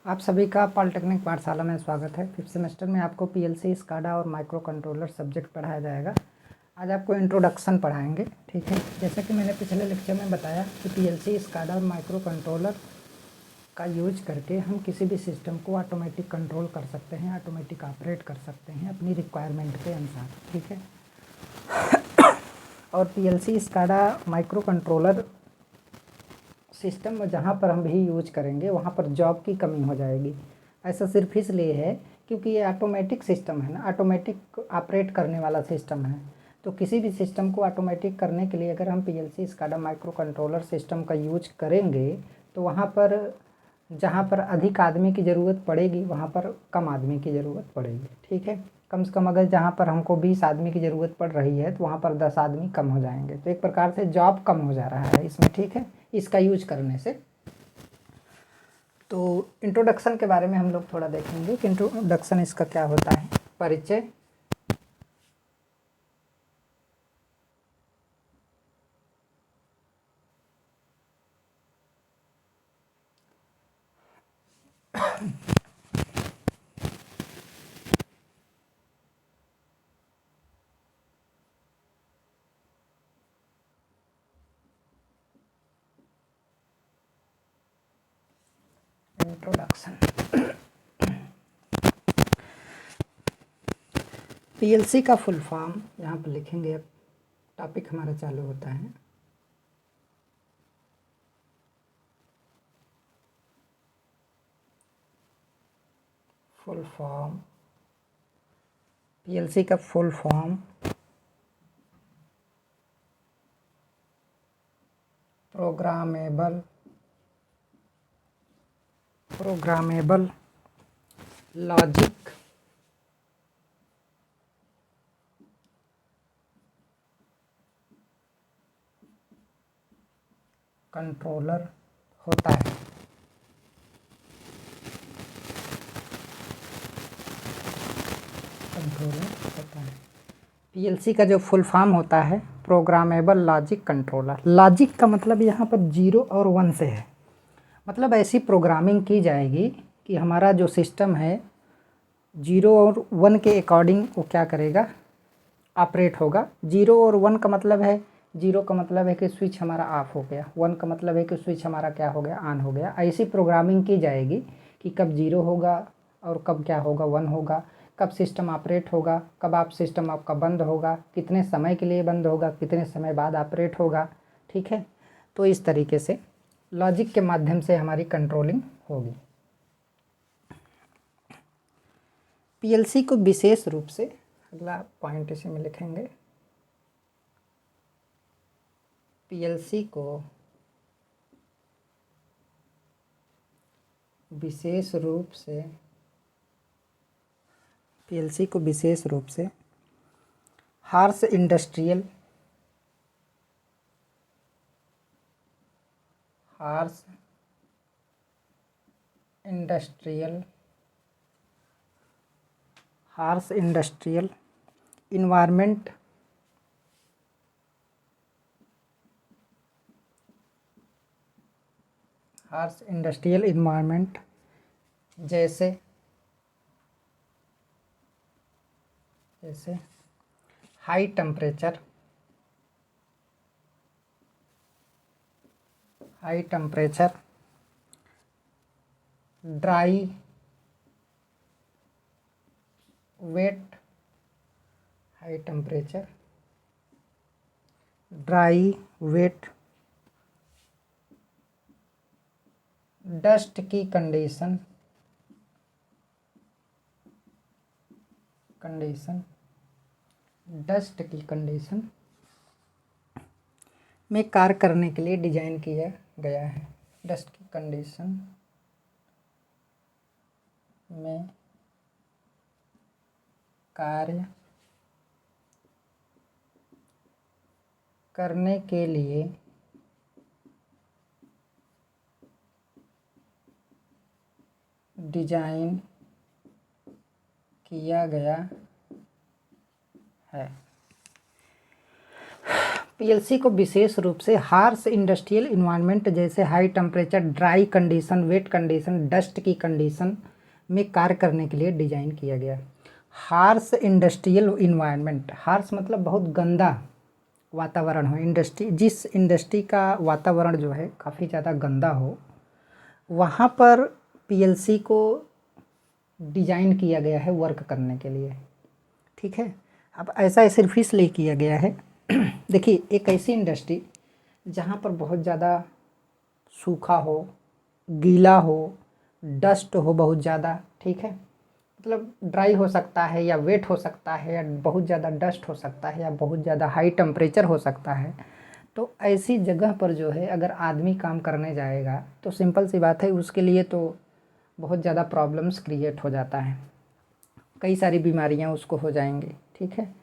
आप सभी का पॉलिटेक्निक पाठशाला में स्वागत है। 5th सेमेस्टर में आपको पीएलसी, स्काडा और माइक्रो कंट्रोलर सब्जेक्ट पढ़ाया जाएगा। आज आपको इंट्रोडक्शन पढ़ाएंगे, ठीक है। जैसा कि मैंने पिछले लेक्चर में बताया कि पीएलसी, स्काडा और माइक्रो कंट्रोलर का यूज करके हम किसी भी सिस्टम को ऑटोमेटिक कंट्रोल कर सकते हैं, ऑटोमेटिक ऑपरेट कर सकते हैं अपनी रिक्वायरमेंट के अनुसार, ठीक है। और PLC, SCADA, micro controller system में जहाँ पर हम भी यूज करेंगे वहाँ पर जॉब की कमी हो जाएगी। ऐसा सिर्फ इसलिए है क्योंकि ये ऑटोमेटिक सिस्टम है ना, ऑटोमेटिक ऑपरेट करने वाला सिस्टम है। तो किसी भी सिस्टम को ऑटोमेटिक करने के लिए अगर हम PLC, SCADA, micro controller system का यूज करेंगे तो वहाँ पर जहाँ पर अधिक आदमी की ज़रूरत पड़ेगी वहाँ पर कम आदमी की ज़रूरत पड़ेगी, ठीक है। कम से कम अगर जहाँ पर हमको 20 आदमी की ज़रूरत पड़ रही है तो वहाँ पर 10 आदमी कम हो जाएंगे। तो एक प्रकार से जॉब कम हो जा रहा है इसमें, ठीक है, इसका यूज करने से। तो इंट्रोडक्शन के बारे में हम लोग थोड़ा देखेंगे कि इंट्रोडक्शन इसका क्या होता है। परिचय, इंट्रोडक्शन। पीएलसी का फुल फॉर्म यहाँ पर लिखेंगे। अब टॉपिक हमारा चालू होता है। फुल फॉर्म, पीएलसी का full form programmable logic controller होता है। पीएलसी का जो फुल फॉर्म होता है प्रोग्रामेबल लॉजिक कंट्रोलर। लॉजिक का मतलब यहाँ पर 0 और 1 से है। मतलब ऐसी प्रोग्रामिंग की जाएगी कि हमारा जो सिस्टम है 0 और 1 के अकॉर्डिंग वो क्या करेगा, ऑपरेट होगा। 0 और 1 का मतलब है, 0 का मतलब है कि स्विच हमारा ऑफ हो गया, 1 का मतलब है कि स्विच हमारा क्या हो गया, ऑन हो गया। ऐसी प्रोग्रामिंग की जाएगी कि कब 0 होगा और कब क्या होगा, 1 होगा, कब सिस्टम ऑपरेट होगा, कब आप सिस्टम आपका बंद होगा, कितने समय के लिए बंद होगा, कितने समय बाद ऑपरेट होगा, ठीक है। तो इस तरीके से लॉजिक के माध्यम से हमारी कंट्रोलिंग होगी। पीएलसी को विशेष रूप से, अगला पॉइंट इसी में लिखेंगे, पीएलसी को विशेष रूप से हार्श इंडस्ट्रियल इन्वायरमेंट जैसे high temperature, dry, wet, high temperature, dry, wet, dust की कंडीशन में कार्य करने के लिए डिजाइन किया गया है। डस्ट की कंडीशन में कार्य करने के लिए डिजाइन किया गया है। पीएलसी को विशेष रूप से हार्श इंडस्ट्रियल इन्वायरमेंट जैसे high temperature, dry condition, wait condition, dust की कंडीशन में कार्य करने के लिए डिज़ाइन किया गया। हार्श इंडस्ट्रियल इन्वायरमेंट, हार्श मतलब बहुत गंदा वातावरण हो, इंडस्ट्री, जिस इंडस्ट्री का वातावरण जो है काफ़ी ज़्यादा गंदा हो, वहाँ पर पीएलसी को डिज़ाइन किया गया है वर्क करने के लिए। ठीक है, अब ऐसा सिर्फ इसलिए किया गया है देखिए, एक ऐसी इंडस्ट्री जहाँ पर बहुत ज़्यादा सूखा हो, गीला हो, डस्ट हो बहुत ज़्यादा, ठीक है, मतलब ड्राई हो सकता है या वेट हो सकता है या बहुत ज़्यादा डस्ट हो सकता है या बहुत ज़्यादा हाई टेम्परेचर हो सकता है, तो ऐसी जगह पर जो है अगर आदमी काम करने जाएगा तो सिंपल सी बात है उसके लिए तो बहुत ज़्यादा प्रॉब्लम्स क्रिएट हो जाता है, कई सारी बीमारियां उसको हो जाएंगी। ठीक है,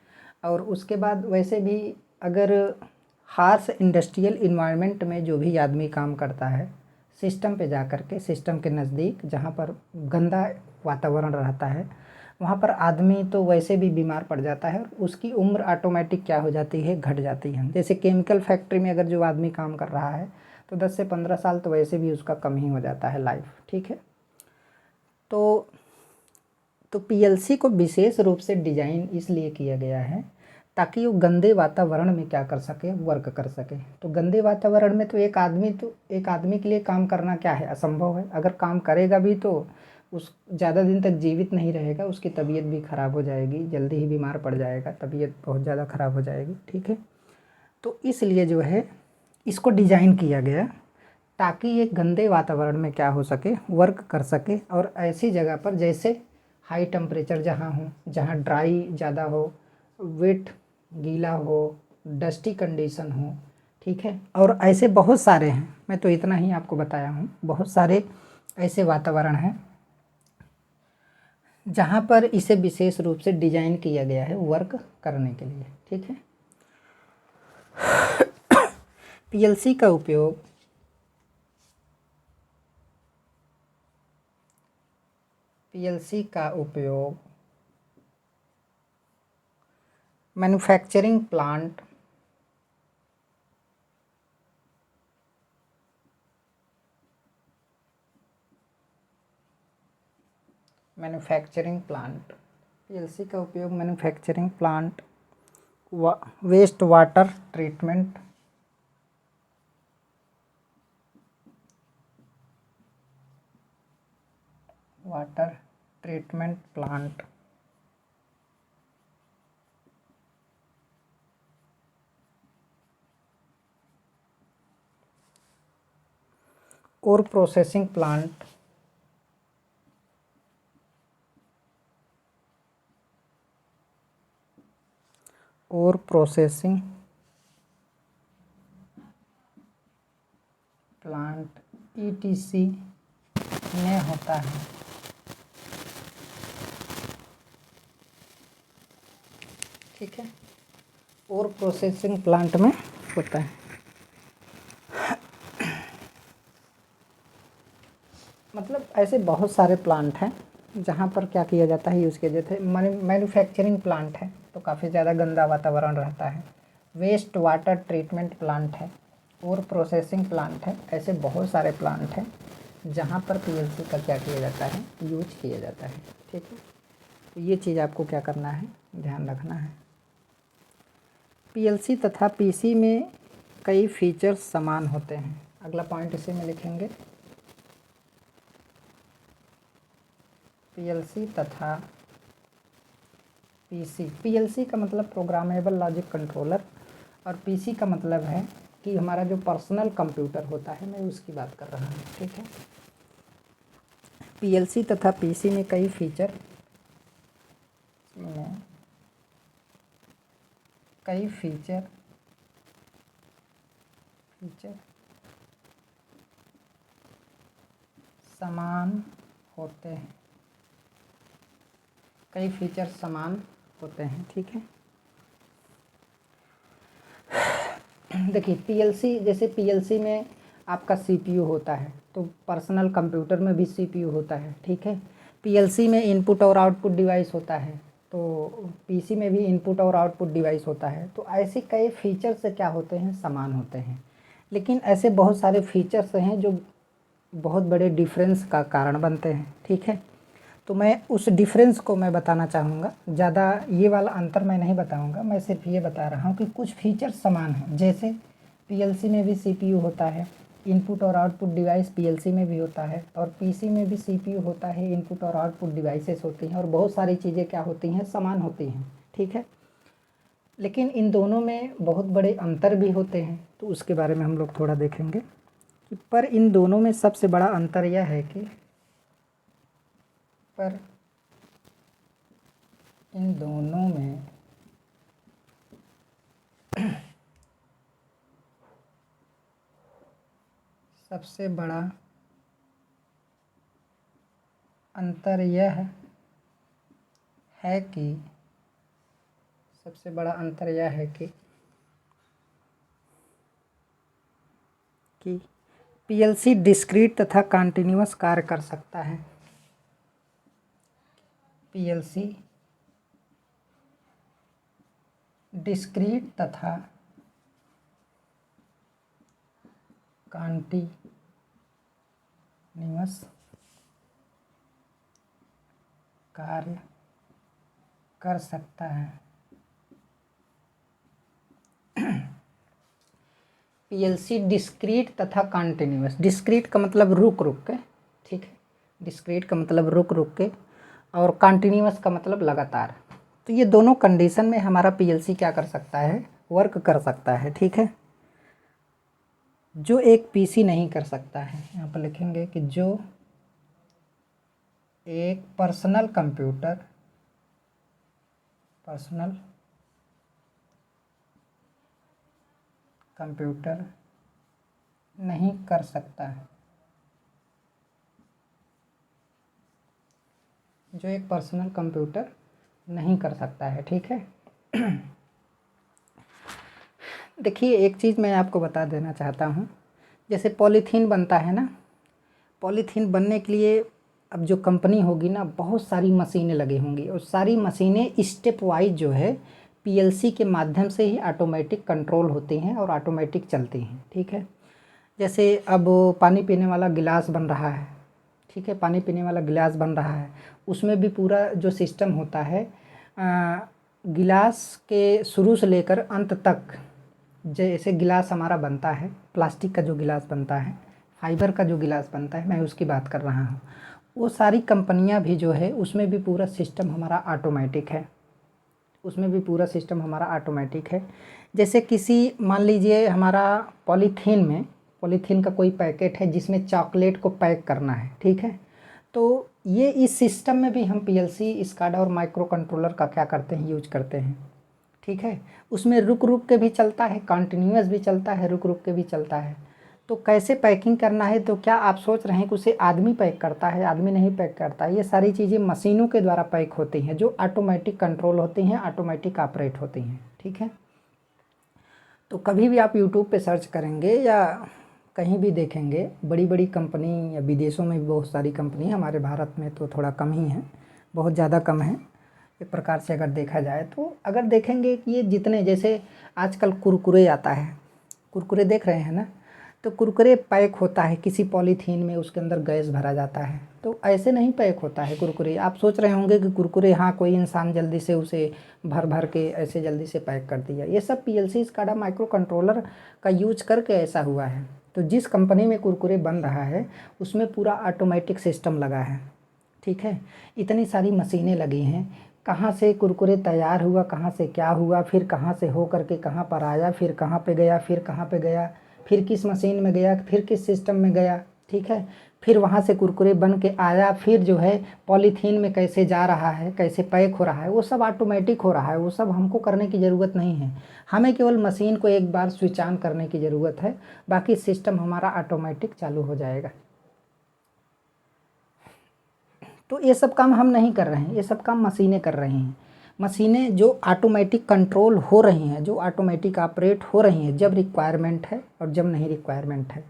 और उसके बाद वैसे भी अगर हार्श इंडस्ट्रियल इन्वायरमेंट में जो भी आदमी काम करता है, सिस्टम पे जा कर के, सिस्टम के नज़दीक जहाँ पर गंदा वातावरण रहता है, वहाँ पर आदमी तो वैसे भी बीमार पड़ जाता है और उसकी उम्र ऑटोमेटिक क्या हो जाती है, घट जाती है। जैसे केमिकल फैक्ट्री में अगर जो आदमी काम कर रहा है तो 10 से 15 साल तो वैसे भी उसका कम ही हो जाता है लाइफ। ठीक है, तो पीएलसी को विशेष रूप से डिज़ाइन इसलिए किया गया है ताकि वो गंदे वातावरण में क्या कर सके, वर्क कर सके। तो गंदे वातावरण में तो एक आदमी के लिए काम करना क्या है, असंभव है। अगर काम करेगा भी तो उस ज़्यादा दिन तक जीवित नहीं रहेगा, उसकी तबीयत भी ख़राब हो जाएगी, जल्दी ही बीमार पड़ जाएगा, तबीयत बहुत ज़्यादा ख़राब हो जाएगी। ठीक है, तो इसलिए जो है इसको डिज़ाइन किया गया ताकि ये गंदे वातावरण में क्या हो सके, वर्क कर सके, और ऐसी जगह पर जैसे हाई टेम्परेचर जहाँ हो, जहाँ ड्राई ज़्यादा हो, वेट गीला हो, डस्टी कंडीशन हो। ठीक है, और ऐसे बहुत सारे हैं, मैं तो इतना ही आपको बताया हूँ, बहुत सारे ऐसे वातावरण हैं जहाँ पर इसे विशेष रूप से डिज़ाइन किया गया है वर्क करने के लिए। ठीक है, पीएलसी का उपयोग मैन्युफैक्चरिंग प्लांट, पीएलसी का उपयोग manufacturing plant, waste water treatment, plant, और प्रोसेसिंग प्लांट, ETC में होता है। ठीक है, और प्रोसेसिंग प्लांट में होता है। मतलब ऐसे बहुत सारे प्लांट हैं जहाँ पर क्या किया जाता है, यूज़ किया जाता है। मैन्युफैक्चरिंग प्लांट है तो काफ़ी ज़्यादा गंदा वातावरण रहता है, वेस्ट वाटर ट्रीटमेंट प्लांट है, और प्रोसेसिंग प्लांट है। ऐसे बहुत सारे प्लांट हैं जहाँ पर पीएलसी का क्या किया जाता है, यूज किया जाता है। ठीक है, तो ये चीज़ आपको क्या करना है, ध्यान रखना है। पीएलसी तथा पीसी में कई फीचर्स समान होते हैं। अगला पॉइंट इसी में लिखेंगे, पीएलसी तथा पीसी। पीएलसी का मतलब प्रोग्रामेबल लॉजिक कंट्रोलर, और पीसी का मतलब है कि हमारा जो पर्सनल कंप्यूटर होता है, मैं उसकी बात कर रहा हूँ। ठीक है, पीएलसी तथा पीसी में कई फीचर समान होते हैं, कई फीचर समान होते हैं। ठीक है, देखिए पीएलसी, जैसे पीएलसी में आपका सीपीयू होता है, तो पर्सनल कंप्यूटर में भी सीपीयू होता है। ठीक है, पीएलसी में इनपुट और आउटपुट डिवाइस होता है, तो पीसी में भी इनपुट और आउटपुट डिवाइस होता है। तो ऐसे कई फीचर्स क्या होते हैं, समान होते हैं, लेकिन ऐसे बहुत सारे फीचर्स हैं जो बहुत बड़े डिफरेंस का कारण बनते हैं। ठीक है, तो मैं उस डिफरेंस को मैं बताना चाहूँगा। ज़्यादा ये वाला अंतर मैं नहीं बताऊँगा, मैं सिर्फ ये बता रहा हूँ कि कुछ फीचर्स समान हैं। जैसे पीएलसी में भी सीपीयू होता है, इनपुट और आउटपुट डिवाइस पीएलसी में भी होता है, और पीसी में भी सीपीयू होता है, इनपुट और आउटपुट डिवाइसेस होती हैं, और बहुत सारी चीज़ें क्या होती हैं, समान होती हैं। ठीक है, लेकिन इन दोनों में बहुत बड़े अंतर भी होते हैं, तो उसके बारे में हम लोग थोड़ा देखेंगे कि पर इन दोनों में सबसे बड़ा अंतर यह है कि पर इन दोनों में सबसे बड़ा अंतर यह है कि पीएलसी डिस्क्रीट तथा कंटिन्यूअस कार्य कर सकता है। पीएलसी डिस्क्रीट तथा कंटिन्यूअस कार्य कर सकता है। पीएलसी डिस्क्रीट तथा कंटिन्यूअस, डिस्क्रीट का मतलब रुक रुक के, ठीक है, डिस्क्रीट का मतलब रुक रुक के, और कंटिन्यूअस का मतलब लगातार। तो ये दोनों कंडीशन में हमारा पीएलसी क्या कर सकता है, वर्क कर सकता है। ठीक है, जो एक पीसी नहीं कर सकता है, यहाँ पर लिखेंगे कि जो एक पर्सनल कंप्यूटर नहीं कर सकता है, जो एक पर्सनल कंप्यूटर नहीं कर सकता है। ठीक है, देखिए एक चीज़ मैं आपको बता देना चाहता हूँ, जैसे पॉलीथीन बनता है ना, पॉलीथीन बनने के लिए अब जो कंपनी होगी ना, बहुत सारी मशीनें लगी होंगी, और सारी मशीनें स्टेप वाइज जो है पीएलसी के माध्यम से ही ऑटोमेटिक कंट्रोल होती हैं और ऑटोमेटिक चलती हैं। ठीक है, जैसे अब पानी पीने वाला गिलास बन रहा है, ठीक है, पानी पीने वाला गिलास बन रहा है, उसमें भी पूरा जो सिस्टम होता है, गिलास के शुरू से लेकर अंत तक, जैसे गिलास हमारा बनता है, प्लास्टिक का जो गिलास बनता है, फाइबर का जो गिलास बनता है, मैं उसकी बात कर रहा हूँ, वो सारी कंपनियां भी जो है उसमें भी पूरा सिस्टम हमारा ऑटोमेटिक है, उसमें भी पूरा सिस्टम हमारा ऑटोमेटिक है। जैसे किसी, मान लीजिए हमारा पॉलीथीन का कोई पैकेट है जिसमें चॉकलेट को पैक करना है, ठीक है, तो ये इस सिस्टम में भी हम पीएलसी, स्काडा और माइक्रो कंट्रोलर का क्या करते हैं, यूज करते हैं। ठीक है, उसमें रुक रुक के भी चलता है, कंटिन्यूअस भी चलता है, रुक रुक के भी चलता है। तो कैसे पैकिंग करना है, तो क्या आप सोच रहे हैं कि उसे आदमी पैक करता है? आदमी नहीं पैक करता, ये सारी चीज़ें मशीनों के द्वारा पैक होती हैं, जो ऑटोमेटिक कंट्रोल होती हैं, ऑटोमेटिक ऑपरेट होती हैं। ठीक है, तो कभी भी आप यूट्यूब पे सर्च करेंगे या कहीं भी देखेंगे, बड़ी बड़ी कंपनी, या विदेशों में भी बहुत सारी कंपनी, हमारे भारत में तो थोड़ा कम ही है, बहुत ज़्यादा कम है एक प्रकार से अगर देखा जाए तो। अगर देखेंगे कि ये जितने, जैसे आजकल कुरकुरे आता है, कुरकुरे देख रहे हैं ना, तो कुरकुरे पैक होता है किसी पॉलीथीन में, उसके अंदर गैस भरा जाता है, तो ऐसे नहीं पैक होता है कुरकुरे। आप सोच रहे होंगे कि कुरकुरे, हाँ कोई इंसान जल्दी से उसे भर भर के ऐसे जल्दी से पैक कर दिया, ये सब पीएलसी, स्काडा, माइक्रो कंट्रोलर का यूज करके ऐसा हुआ है। तो जिस कंपनी में कुरकुरे बन रहा है उसमें पूरा ऑटोमेटिक सिस्टम लगा है। ठीक है, इतनी सारी मशीनें लगी हैं, कहाँ से कुरकुरे तैयार हुआ, कहाँ से क्या हुआ, फिर कहाँ से हो करके कहाँ पर आया, फिर कहाँ पे गया, फिर कहाँ पे गया, फिर किस मशीन में गया, फिर किस सिस्टम में गया। ठीक है, फिर वहाँ से कुरकुरे बन के आया, फिर जो है पॉलीथीन में कैसे जा रहा है, कैसे पैक हो रहा है, वो सब ऑटोमेटिक हो रहा है, वो सब हमको करने की ज़रूरत नहीं है। हमें केवल मशीन को एक बार स्विच ऑन करने की ज़रूरत है, बाकी सिस्टम हमारा ऑटोमेटिक चालू हो जाएगा। तो ये सब काम हम नहीं कर रहे हैं, ये सब काम मशीनें कर रही हैं। मशीनें जो ऑटोमेटिक कंट्रोल हो रही हैं, जो ऑटोमेटिक ऑपरेट हो रही हैं जब रिक्वायरमेंट है और जब नहीं रिक्वायरमेंट है।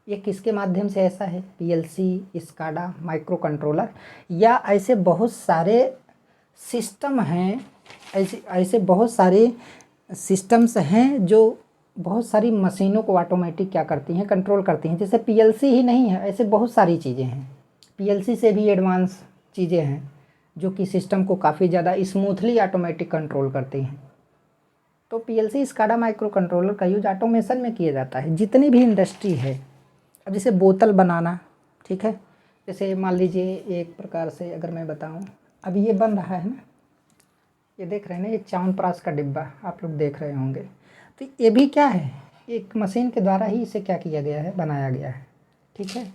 ये किसके माध्यम से ऐसा है? पीएलसी, स्काडा, माइक्रो कंट्रोलर, या ऐसे बहुत सारे सिस्टम हैं, ऐसे ऐसे बहुत सारे सिस्टम्स हैं जो बहुत सारी मशीनों को ऑटोमेटिक क्या करती हैं, कंट्रोल करती हैं। जैसे पीएलसी ही नहीं है, ऐसे बहुत सारी चीज़ें हैं। पीएलसी से भी एडवांस चीज़ें हैं जो कि सिस्टम को काफ़ी ज़्यादा स्मूथली ऑटोमेटिक कंट्रोल करती हैं। तो पीएलसी स्काडा माइक्रो कंट्रोलर का यूज ऑटोमेशन में किया जाता है जितनी भी इंडस्ट्री है। अब जैसे बोतल बनाना, ठीक है, जैसे मान लीजिए एक प्रकार से अगर मैं बताऊं, अभी ये बन रहा है ना, ये देख रहे हैं ना, ये च्यवनप्राश का डिब्बा आप लोग देख रहे होंगे। तो ये भी क्या है, एक मशीन के द्वारा ही इसे क्या किया गया है, बनाया गया है, ठीक है।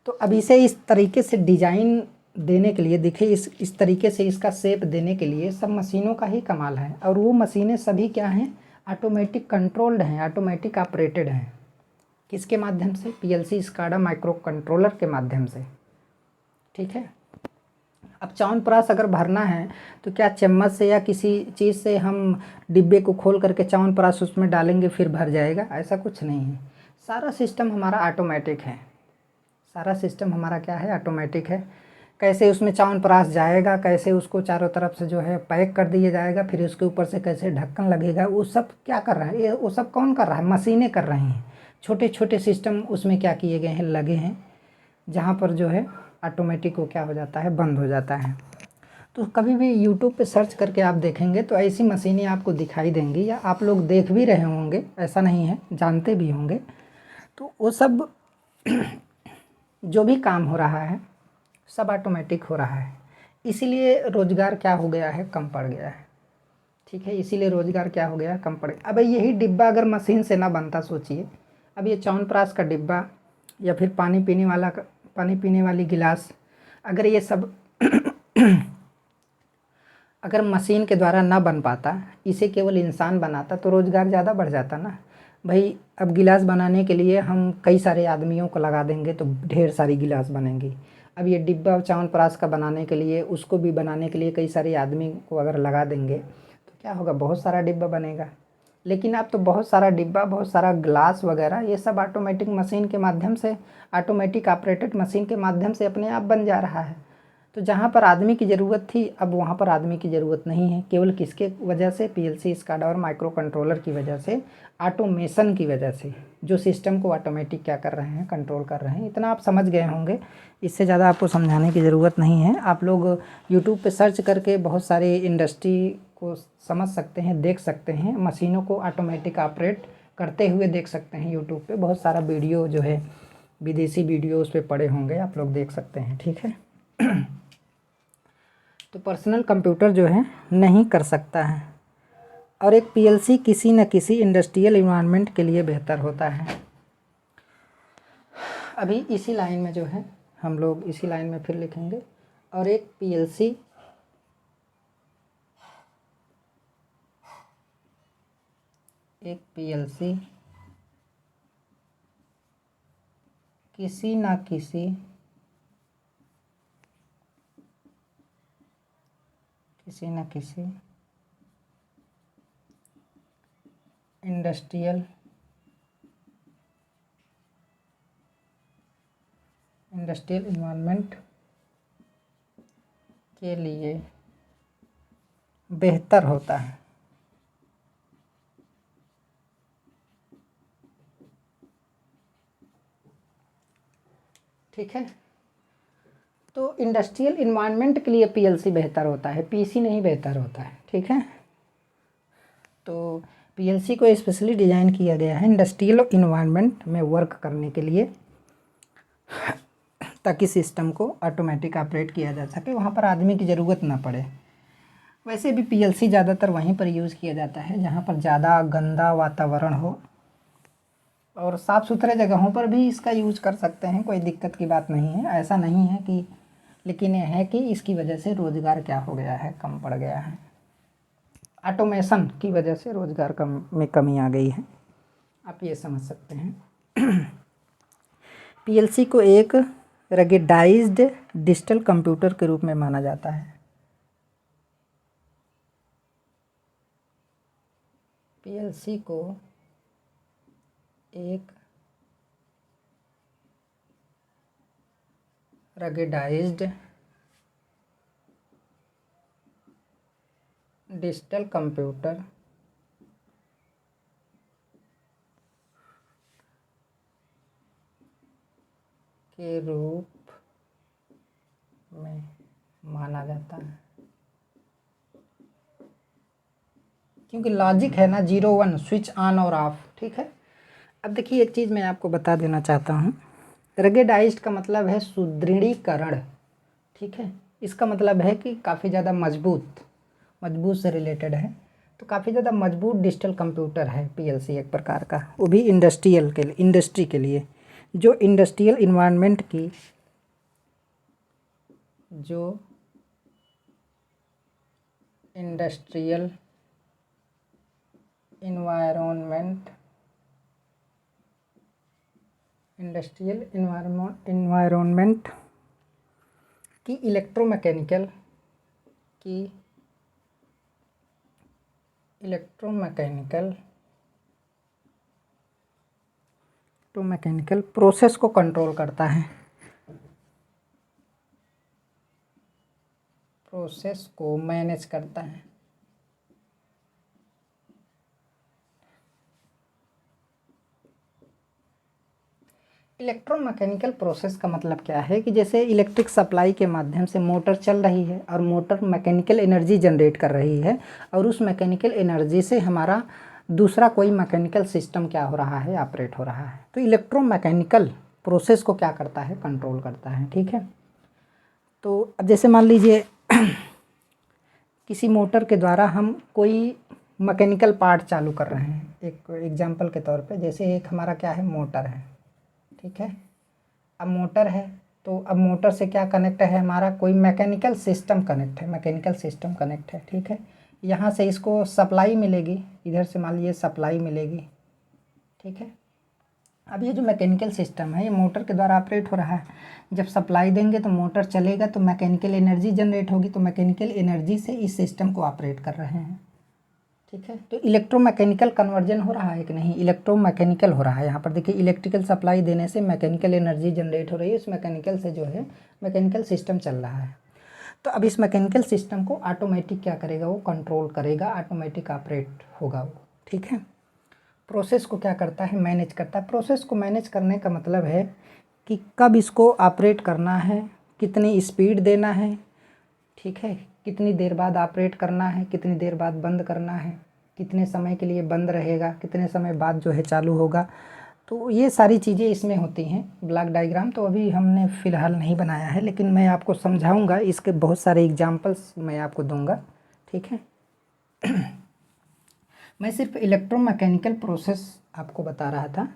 तो अब इसे इस तरीके से डिजाइन देने के लिए, देखिए इस तरीके से इसका शेप देने के लिए सब मशीनों का ही कमाल है। और वो मशीनें सभी क्या हैं, ऑटोमेटिक कंट्रोल्ड हैं, ऑटोमेटिक ऑपरेटेड हैं। किसके माध्यम से, पीएलसी स्काडा माइक्रो कंट्रोलर के माध्यम से, ठीक है। अब च्यवनप्राश अगर भरना है तो क्या चम्मच से या किसी चीज़ से हम डिब्बे को खोल करके च्यवनप्राश उसमें डालेंगे फिर भर जाएगा, ऐसा कुछ नहीं है। सारा सिस्टम हमारा ऑटोमेटिक है, सारा सिस्टम हमारा क्या है, ऑटोमेटिक है। कैसे उसमें च्यवनप्राश जाएगा, कैसे उसको चारों तरफ से जो है पैक कर दिया जाएगा, फिर उसके ऊपर से कैसे ढक्कन लगेगा, वो सब क्या कर रहा है, ये वो सब कौन कर रहा है, मशीनें कर रही हैं। छोटे छोटे सिस्टम उसमें क्या किए गए हैं, लगे हैं, जहाँ पर जो है ऑटोमेटिक वो क्या हो जाता है, बंद हो जाता है। तो कभी भी यूट्यूब पे सर्च करके आप देखेंगे तो ऐसी मशीनें आपको दिखाई देंगी, या आप लोग देख भी रहे होंगे, ऐसा नहीं है, जानते भी होंगे। तो वो सब जो भी काम हो रहा है सब ऑटोमेटिक हो रहा है। इसीलिए रोज़गार क्या हो गया है, कम पड़ गया है, ठीक है। इसीलिए रोज़गार क्या हो गया, कम पड़ गया। अब यही डिब्बा अगर मशीन से ना बनता, सोचिए, अब ये च्यवनप्राश का डिब्बा या फिर पानी पीने वाली गिलास, अगर ये सब अगर मशीन के द्वारा ना बन पाता, इसे केवल इंसान बनाता, तो रोज़गार ज़्यादा बढ़ जाता ना भाई। अब गिलास बनाने के लिए हम कई सारे आदमियों को लगा देंगे तो ढेर सारी गिलास बनेंगी। अब ये डिब्बा च्यवनप्राश का बनाने के लिए, उसको भी बनाने के लिए कई सारे आदमी को अगर लगा देंगे तो क्या होगा, बहुत सारा डिब्बा बनेगा। लेकिन अब तो बहुत सारा डिब्बा, बहुत सारा ग्लास वगैरह ये सब ऑटोमेटिक मशीन के माध्यम से, ऑटोमेटिक ऑपरेटेड मशीन के माध्यम से अपने आप बन जा रहा है। तो जहाँ पर आदमी की ज़रूरत थी, अब वहाँ पर आदमी की ज़रूरत नहीं है। केवल किसके वजह से, पीएलसी स्काडा और माइक्रो कंट्रोलर की वजह से, ऑटोमेशन की वजह से, जो सिस्टम को ऑटोमेटिक क्या कर रहे हैं, कंट्रोल कर रहे हैं। इतना आप समझ गए होंगे, इससे ज़्यादा आपको समझाने की ज़रूरत नहीं है। आप लोग यूट्यूब पे सर्च करके बहुत सारे इंडस्ट्री को समझ सकते हैं, देख सकते हैं, मशीनों को ऑटोमेटिक ऑपरेट करते हुए देख सकते हैं। यूट्यूब पे बहुत सारा वीडियो जो है, विदेशी वीडियो उस पर पड़े होंगे, आप लोग देख सकते हैं, ठीक है। तो पर्सनल कंप्यूटर जो है नहीं कर सकता है, और एक पीएलसी किसी न किसी इंडस्ट्रियल इन्वायरमेंट के लिए बेहतर होता है। अभी इसी लाइन में जो है, हम लोग इसी लाइन में फिर लिखेंगे, और एक पीएलसी किसी न किसी इंडस्ट्रियल इन्वायरमेंट के लिए बेहतर होता है, ठीक है। तो इंडस्ट्रियल इन्वायरमेंट के लिए पीएलसी बेहतर होता है, पीसी नहीं बेहतर होता है, ठीक है। तो पीएलसी को स्पेशली डिज़ाइन किया गया है इंडस्ट्रियल इन्वायरमेंट में वर्क करने के लिए, ताकि सिस्टम को ऑटोमेटिक ऑपरेट किया जा सके, वहाँ पर आदमी की ज़रूरत ना पड़े। वैसे भी पीएलसी ज़्यादातर वहीं पर यूज़ किया जाता है जहाँ पर ज़्यादा गंदा वातावरण हो, और साफ़ सुथरे जगहों पर भी इसका यूज कर सकते हैं, कोई दिक्कत की बात नहीं है, ऐसा नहीं है कि। लेकिन यह है कि इसकी वजह से रोज़गार क्या हो गया है, कम पड़ गया है। ऑटोमेशन की वजह से रोज़गार में कमी आ गई है, आप ये समझ सकते हैं। पीएलसी को एक रगेडाइज्ड डिजिटल कंप्यूटर के रूप में माना जाता है। पीएलसी को एक रगेडाइज्ड डिजिटल कंप्यूटर के रूप में माना जाता है, क्योंकि लॉजिक है ना 0 1 स्विच ऑन और ऑफ। ठीक है, अब देखिए एक चीज़ मैं आपको बता देना चाहता हूँ। रगेडाइज्ड का मतलब है सुदृढ़ीकरण। ठीक है, इसका मतलब है कि काफ़ी ज़्यादा मजबूत, मजबूत से रिलेटेड है। तो काफ़ी ज़्यादा मजबूत डिजिटल कंप्यूटर है पीएलसी एक प्रकार का, वो भी इंडस्ट्री के लिए, जो इंडस्ट्रियल इन्वायरमेंट की, जो इंडस्ट्रियल इन्वायरमेंट की इलेक्ट्रोमैकेनिकल प्रोसेस को कंट्रोल करता है, प्रोसेस को मैनेज करता है। इलेक्ट्रोमैकेनिकल प्रोसेस का मतलब क्या है कि जैसे इलेक्ट्रिक सप्लाई के माध्यम से मोटर चल रही है और मोटर मैकेनिकल एनर्जी जनरेट कर रही है, और उस मैकेनिकल एनर्जी से हमारा दूसरा कोई मैकेनिकल सिस्टम क्या हो रहा है, ऑपरेट हो रहा है। तो इलेक्ट्रोमैकेनिकल प्रोसेस को क्या करता है, कंट्रोल करता है। ठीक है, तो अब जैसे मान लीजिए किसी मोटर के द्वारा हम कोई मैकेनिकल पार्ट चालू कर रहे हैं, एक एग्जांपल के तौर पे, जैसे एक हमारा क्या है, मोटर है। ठीक है, अब मोटर है तो अब मोटर से क्या कनेक्ट है, हमारा कोई मैकेनिकल सिस्टम कनेक्ट है। ठीक है, यहाँ से इसको सप्लाई मिलेगी, इधर से मान लीजिए सप्लाई मिलेगी। ठीक है, अब ये जो मैकेनिकल सिस्टम है ये मोटर के द्वारा ऑपरेट हो रहा है। जब सप्लाई देंगे तो मोटर चलेगा, तो मैकेनिकल एनर्जी जनरेट होगी, तो मैकेनिकल एनर्जी से इस सिस्टम को ऑपरेट कर रहे हैं। ठीक है, तो इलेक्ट्रोमैकेनिकल कन्वर्जन हो रहा है कि नहीं, इलेक्ट्रोमैकेनिकल हो रहा है। यहाँ पर देखिए इलेक्ट्रिकल सप्लाई देने से मैकेनिकल एनर्जी जनरेट हो रही है, उस मैकेनिकल से जो है मैकेनिकल सिस्टम चल रहा है। तो अब इस मैकेनिकल सिस्टम को ऑटोमेटिक क्या करेगा, वो कंट्रोल करेगा, ऑटोमेटिक ऑपरेट होगा वो। ठीक है, प्रोसेस को क्या करता है, मैनेज करता है। प्रोसेस को मैनेज करने का मतलब है कि कब इसको ऑपरेट करना है, कितनी स्पीड देना है। ठीक है, कितनी देर बाद ऑपरेट करना है, कितनी देर बाद बंद करना है, कितने समय के लिए बंद रहेगा, कितने समय बाद जो है चालू होगा। तो ये सारी चीज़ें इसमें होती हैं। ब्लॉक डायग्राम तो अभी हमने फ़िलहाल नहीं बनाया है, लेकिन मैं आपको समझाऊंगा, इसके बहुत सारे एग्जांपल्स मैं आपको दूंगा। ठीक है, मैं सिर्फ इलेक्ट्रोमैकेनिकल प्रोसेस आपको बता रहा था।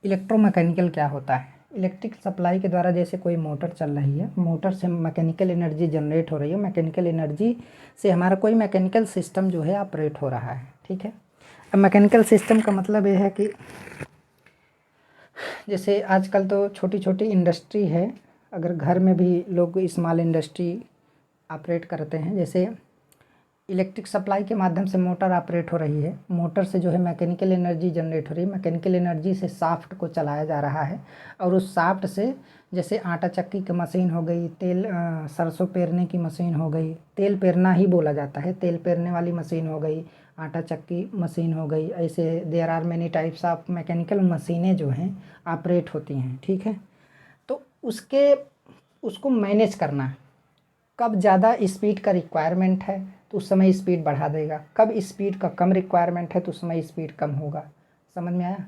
इलेक्ट्रोमैकेनिकल क्या होता है, इलेक्ट्रिक सप्लाई के द्वारा जैसे कोई मोटर चल रही है, मोटर से मैकेनिकल एनर्जी जनरेट हो रही है, मैकेनिकल एनर्जी से हमारा कोई मैकेनिकल सिस्टम जो है ऑपरेट हो रहा है। ठीक है, अब मैकेनिकल सिस्टम का मतलब ये है कि जैसे आजकल तो छोटी छोटी इंडस्ट्री है, अगर घर में भी लोग स्मॉल इंडस्ट्री ऑपरेट करते हैं, जैसे इलेक्ट्रिक सप्लाई के माध्यम से मोटर ऑपरेट हो रही है, मोटर से जो है मैकेनिकल एनर्जी जनरेट हो रही है, मैकेनिकल एनर्जी से शाफ्ट को चलाया जा रहा है, और उस शाफ्ट से जैसे आटा चक्की की मशीन हो गई, सरसों पेरने की मशीन हो गई, तेल पेरना ही बोला जाता है, तेल पेरने वाली मशीन हो गई, आटा चक्की मशीन हो गई, ऐसे there are many types of mechanical मशीनें जो हैं ऑपरेट होती हैं। ठीक है, तो उसको मैनेज करना, कब ज़्यादा स्पीड का रिक्वायरमेंट है तो उस समय स्पीड बढ़ा देगा, कब स्पीड का कम रिक्वायरमेंट है तो उस समय स्पीड कम होगा। समझ में आया?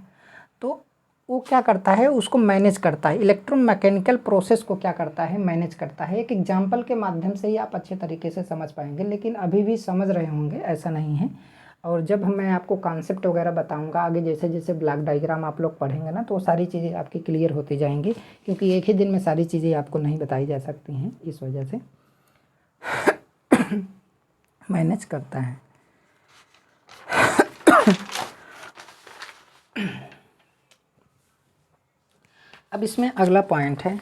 तो वो क्या करता है, उसको मैनेज करता है। इलेक्ट्रोमैकेनिकल प्रोसेस को क्या करता है, मैनेज करता है। एक एग्जांपल के माध्यम से ही आप अच्छे तरीके से समझ पाएंगे, लेकिन अभी भी समझ रहे होंगे ऐसा नहीं है। और जब मैं आपको कॉन्सेप्ट वगैरह बताऊंगा आगे, जैसे जैसे ब्लॉक डायग्राम आप लोग पढ़ेंगे ना, तो सारी चीज़ें आपकी क्लियर होती जाएंगी, क्योंकि एक ही दिन में सारी चीज़ें आपको नहीं बताई जा सकती हैं, इस वजह से मैनेज करता है। अब इसमें अगला पॉइंट है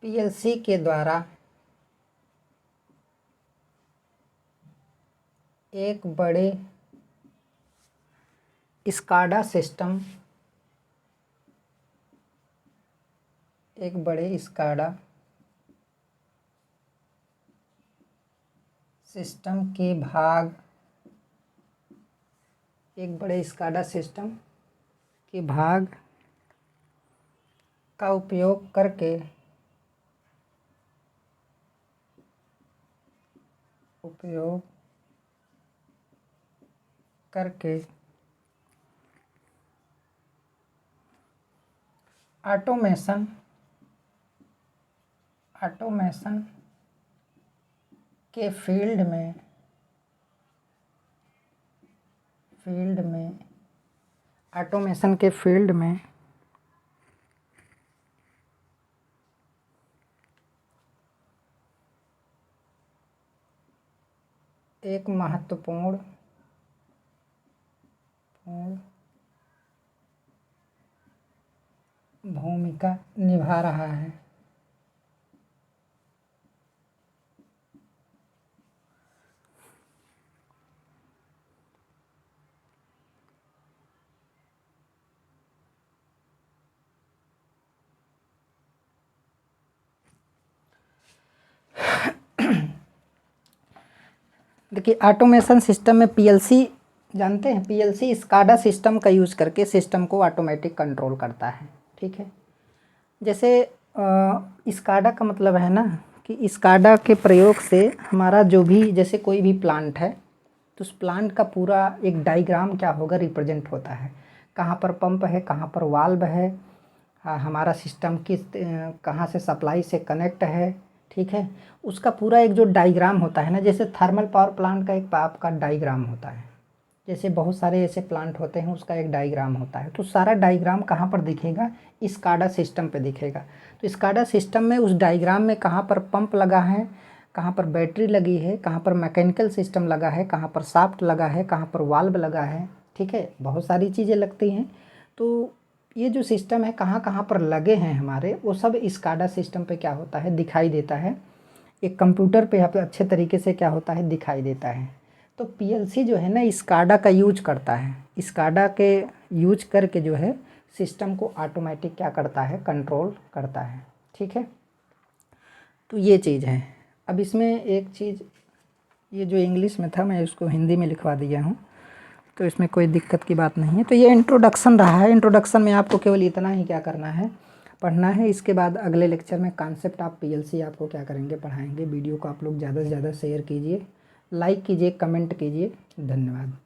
पीएलसी के द्वारा एक बड़े स्काडा सिस्टम, एक बड़े स्काडा सिस्टम के भाग, एक बड़े स्काडा सिस्टम के भाग का उपयोग करके ऑटोमेशन के फील्ड में ऑटोमेशन के फील्ड में एक महत्वपूर्ण भूमिका निभा रहा है। देखिए ऑटोमेशन सिस्टम में पीएलसी जानते हैं, पीएलसी स्काडा सिस्टम का यूज़ करके सिस्टम को ऑटोमेटिक कंट्रोल करता है। ठीक है, जैसे स्काडा का मतलब है ना कि स्काडा के प्रयोग से हमारा जो भी, जैसे कोई भी प्लांट है तो उस प्लांट का पूरा एक डायग्राम क्या होगा, रिप्रेजेंट होता है। कहाँ पर पंप है, कहाँ पर वाल्व है, हमारा सिस्टम किस कहाँ से सप्लाई से कनेक्ट है। ठीक है, उसका पूरा एक जो डायग्राम होता है ना, जैसे थर्मल पावर प्लांट का एक आपका डायग्राम होता है, जैसे बहुत सारे ऐसे प्लांट होते हैं उसका एक डायग्राम होता है, तो सारा डायग्राम कहाँ पर दिखेगा, स्काडा सिस्टम पे दिखेगा। तो स्काडा सिस्टम में उस डायग्राम में कहाँ पर पंप लगा है, कहाँ पर बैटरी लगी है, कहाँ पर मैकेनिकल सिस्टम लगा है, कहाँ पर शाफ्ट लगा है, कहाँ पर वाल्व लगा है। ठीक है, बहुत सारी चीज़ें लगती हैं। तो ये जो सिस्टम है कहाँ कहाँ पर लगे हैं हमारे, वो सब स्काडा सिस्टम पे क्या होता है, दिखाई देता है। एक कंप्यूटर पे यहाँ पे अच्छे तरीके से क्या होता है, दिखाई देता है। तो पीएलसी जो है ना स्काडा का यूज करता है, स्काडा के यूज करके जो है सिस्टम को ऑटोमेटिक क्या करता है, कंट्रोल करता है। ठीक है, तो ये चीज़ है। अब इसमें एक चीज़, ये जो इंग्लिश में था मैं उसको हिंदी में लिखवा दिया हूँ, तो इसमें कोई दिक्कत की बात नहीं है। तो ये इंट्रोडक्शन रहा है। इंट्रोडक्शन में आपको केवल इतना ही क्या करना है, पढ़ना है। इसके बाद अगले लेक्चर में कॉन्सेप्ट आप पीएलसी आपको क्या करेंगे, पढ़ाएंगे। वीडियो को आप लोग ज़्यादा से ज़्यादा शेयर कीजिए, लाइक कीजिए, कमेंट कीजिए। धन्यवाद।